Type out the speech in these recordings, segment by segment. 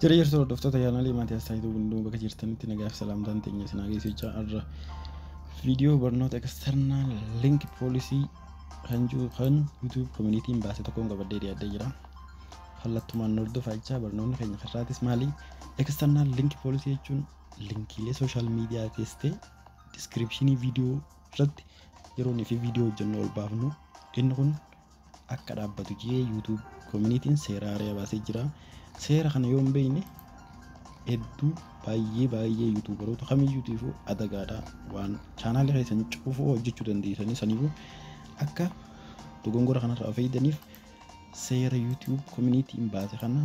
Jira hordoftoota yaanaalee maatii Astaayituu Gunduu bakka jirtanitti nagaaf salaamtaan teenya isin geessichaa irra viidiyoo barnoota eksternaal link poolisii kan YouTube communitiin baase tokkoon qabadee dhiyaatee jira. Kallattumaan hordofaa barnoonni keenya karraatis maali? Eksternaal link poolisii jechuun linkiilee sooshaal miidiyaa keessatti diskiripshinii viidiyoo irratti yeroo fi viidiyoo hojjennu ol baafnu inni kun akka dhaabbatu jee YouTube communitiin seera haaraa baasee jira. Seera kana yoon beeyne hedduu baay'ee YouTuberoota kamiyyuutiifuu adagaadha waan chaanaalii keessan cufuu hojjechuu dandeessanii saniifuu akka dogongora kanarraa fayyadaniif seera YouTube communitiin baase kana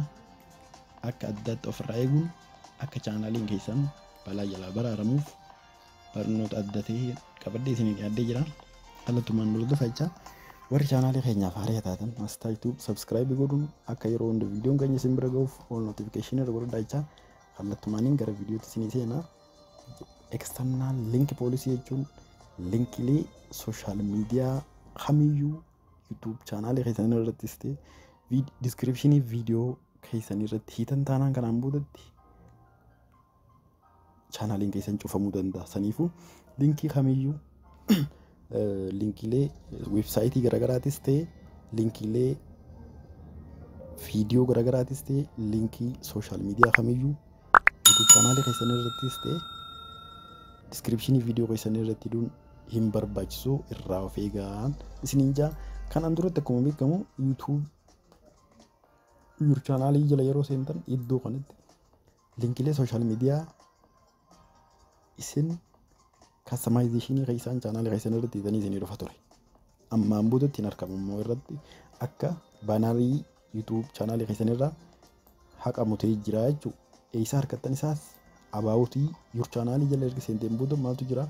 akka addaatti ofirraa eeguun akka chaanaaliin keessan balaa jalaa baraaramuuf barnoota adda ta'e qabadee isin dhiyaadhee jira. Kallattumaan hordofaa warri chaanaalii keenyaaf haaraa taatan Astaayituu subscribe godhuun akka yeroo hunda viidiyoon keenya isin bira ga'uuf all notification irra godhadhaa. Kallattumaan gara viidiyootti isin seenaa. External link policy jechuun linkiilee sooshaal miidiyaa kamiyyuu YouTube chaanaalii keessan irrattis ta'e descriptionii viidiyoo keessan irratti hiitan taanaan kanaan boodatti chaanaaliin keessan cufamuu danda'a. Saniifuu linkii kamiyyuu linkiilee websaayitii garaagaraatis ta'e linkiilee viidiyoo garaagaraatis ta'e linkii sooshaal miidiyaa kamiyyuu YouTube chaanaalii keessan irrattis ta'e descriptionii viidiyoo keessan irratti duun hin barbaachisu irraa of eegaa isiniin jaa. Kanaan duratti akkuma beekamu YouTube chaanaalii jala yeroo seentan iddoo kanatti linkiilee sooshaal miidiyaa isin customizationii keessan chaanaalii keessan irratti itanii isinii dhufa ture. Ammaan boodatti hin argamu immoo irratti akka baanarii YouTube chaanaalii keessan irraa haqamu ta'ee jira jechuudha. Eessa harkattan isaas about your chaanaalii jala erga seenteen booda maaltu jira?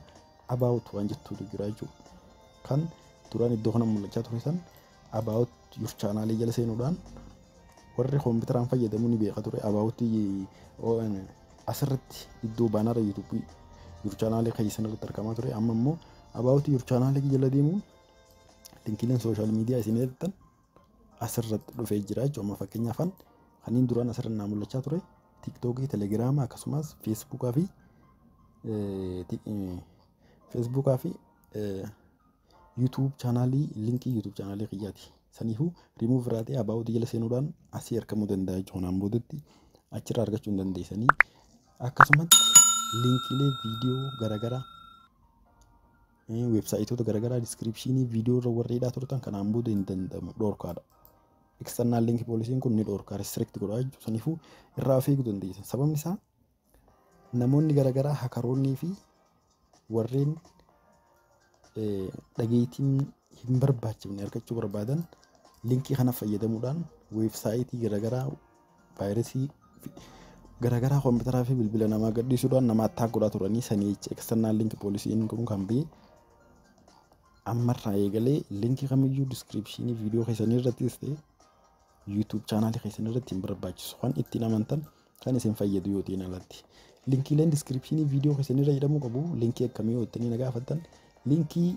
About waan jettuutu jira jechuudha. Kan duraan iddoo kana mul'achaa ture san about your chaanaalii jala seenuudhaan warri kompiitaraan fayyadamu ni beeka ture. About asirratti iddoo baanara YouTube your chaanaalii keessan irratti argamaa ture. Amma immoo about your chaanaalii jala deemuun linkiileen sooshaal miidiyaa isin eegatan asirratti dhufee jira jechuudha. Amma fakkeenyaaf kanneen duraan asirratti mul'achaa ture TikTokii, Telegiraama akkasumas Feesbuukaa fi YouTube chaanaalii linkii YouTube chaanaalii kiyyaati. Saniifuu remove raatee about jala seenuudhaan asii argamuu danda'a jechuudha. Ammaan boodatti achirraa argachuu hin dandeessanii. Akkasumatti linkiilee viidiyoo garaagaraa websaayitoota garaagaraa descriptionii viidiyoo irra warreedhaa turtan kanaan booda hin danda'amu dhorkaadha. External link policy kun ni dhorkaa restrict godhaa jechuudha. Saniifuu irraa of eeguu dandeessan. Sababni isaa namoonni garaagaraa hakaroonnii fi warreen dhageettiin hin barbaachifne argachuu barbaadan linkii kana fayyadamuudhaan websaayitii garaagaraa vaayirasii garaagaraa kompiitaraa fi bilbila namaa gadhiisuudhaan nama attack godhaa turanii sanii external link policy kun kan ba'e ammarraa eegalee linkii kamiyyuu descriptionii viidiyoo keessanii irrattis ta'e YouTube chaanaalii keessan irratti hin barbaachisu. Waan ittiin amantan kan isin fayyadu yoo ta'in alatti. Linkiileen descriptionii viidiyoo keessan irra jedhamuu qabu. Linkii akkamii yoo ittanii nagaafattan linkii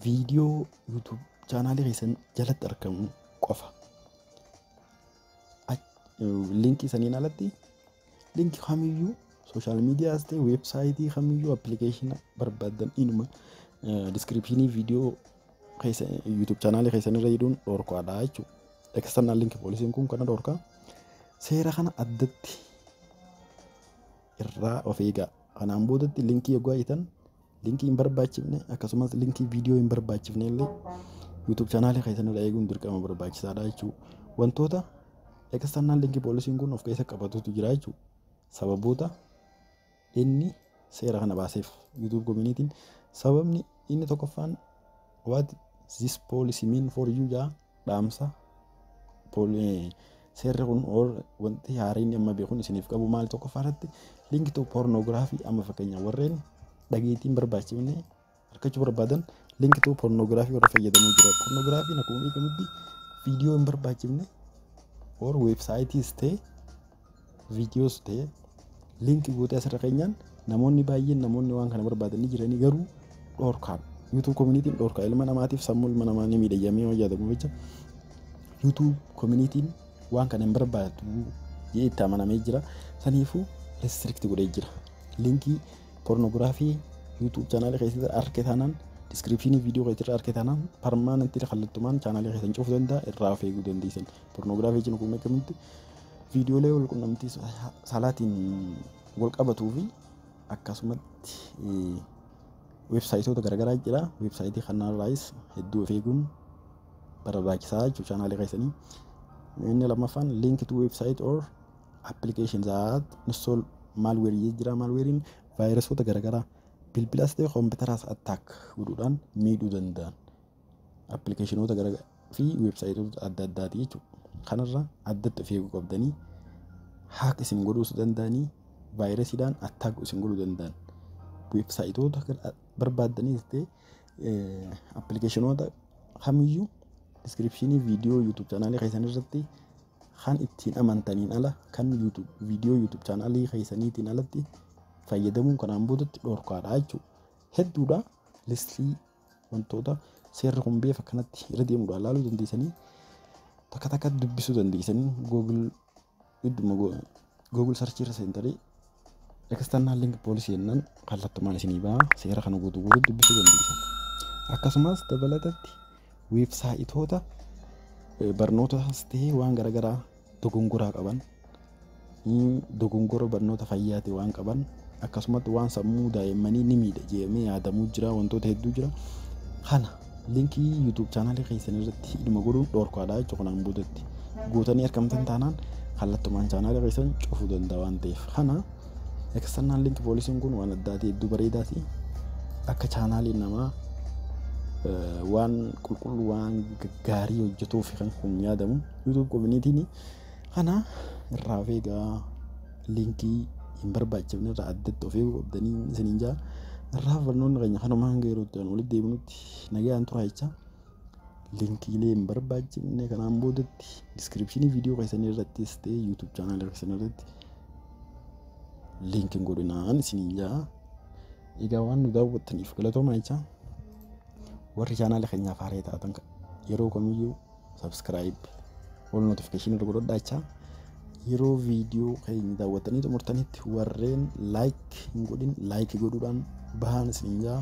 viidiyoo YouTube chaanaalii keessan jalatti argamu qofa. Linkii saniin alatti linkii kamiyyuu sooshaal miidiyaas ta'e websaayitii kamiyyuu appilikeeshina barbaadan inuma descriptionii viidiyoo YouTube chaanaalii keessan irra jedhuun dhorkaadha jechuudha. External link policy kun kana dhorkaa. Seera kana addatti irraa of eegaa. Kanaan boodatti linkii yoo gootan linkii hin barbaachifne akkasumas linkii viidiyoo hin barbaachifne illee YouTube chaanaalii keessan irra eeguun dirqama barbaachisaadha jechuudha. Wantoota external link policy kun of keessa qabatutu jira jechuudha. Sababoota inni seera kana baaseef YouTube communitiin sababni inni tokkoffaan what this policy mean for you jaa dhaamsa seerri kun wanti haariin amma beekuun isiniif qabu maal tokkoffaarratti link to pornography amma fakkeenya warreen dhageettiin barbaachifne argachuu barbaadan link to pornography warra fayyadamuu jira. Pornography akkuma beekamutti viidiyoo hin barbaachifne or websaayitis ta'e viidiyoos ta'e link gootee asirra keenyaan namoonni baay'een namoonni waan kana barbaadanii jiranii garuu dhorkaan YouTube communitiin dhorkaa ilma namaatiif sammuu ilma namaa ni miidhagamee hojjetamu jecha YouTube communitiin waan kana hin barbaadu jedhee itti amanamee jira. Saniifuu restrict godhee jira. Linkii pornograafii YouTube channel keessatti argite taanaan description video keessatti argite taanaan permanently kallattumaan channel keessan cufuu danda'a, irraa of eeguu dandeessan. Pornograafii jechuun kun akkamitti viidiyoolee wal qunnamtii saalaatiin wal qabatuu fi akkasumatti websaayitoota garaagaraa jira. Websaayitii kanarraayis hedduu of eeguun barbaachisaa jechuudha channel keessanii. Inni lammaffaan link to website or applications that install malware jira. Malwarein vaayiresoota garaagaraa bilbilas ta'e kompiitaraas attack godhuudhaan miidhuu danda'an appilikeeshinoota garaagaraa fi websaayitoota adda addaati jechuudha. Kanarra addatti of eeguu qabdanii hack isin godhuus danda'anii vaayirasiidhaan attack isin godhuu danda'an websaayitoota barbaadanii ta'e appilikeeshinoota kamiyyuu descriptionii viidiyoo YouTube channel keessan irratti kan ittiin amantaniin ala kan viidiyoo YouTube channel keessaniitiin alatti fayyadamuun kanaan boodatti dhorkaadha jechuudha. Hedduudha listii wantoota seerri kun beef akkanatti irra deemuudhaan ilaaluu dandeessanii takka takka dubbisuu dandeessanii Google search irra seentarii external link policy jennaan kallattumaan isinii ba'a seera kana guutuu dubbisuu dandeessan. Akkasumas dabalatatti websaayitoota barnootaas ta'ee waan garaagaraa dogongoraa qaban dogongora barnoota fayyaati waan qaban akkasumatti waan sammuu daa'immanii ni miidha jedhamee yaadamuu jira. Wantoota hedduu jira. Kana linkii YouTube channel keessan irratti dhimma godhuun dhorkaadha jechuudha. Kanaan boodatti guutanii argamtan taanaan kallattumaan channel keessan cufuu danda'a waan ta'eef. Kana external link policy kun waan addaati hedduu bareedaati. Akka channel namaa waan qulqulluu waan gaarii hojjetuuf kan kun yaadamu YouTube community kana irraa eegaa linkii hin barbaachifne irraa addatti of eeguu qabdanii isiniin jaa irraa barnoonni keenya kanuma hanga yeroo itti walitti deebinutti nagaan tura jecha linkiilee hin barbaachifne kanaan boodatti descriptionii viidiyoo keessanii irrattis ta'e YouTube channel keessanii irratti linkiin godhinaan isiniin jaa. Egaa waan nu daawwattaniif galatooma jecha. Warri channel keenyaaf haaraa taatan yeroo kamiyyuu subscribe all notification irra godhadhaa jecha. Yeroo viidiyoo keenya daawwattanii xumurtanitti warreen like hin godhin like godhuudhaan bahaan isiniin jaa.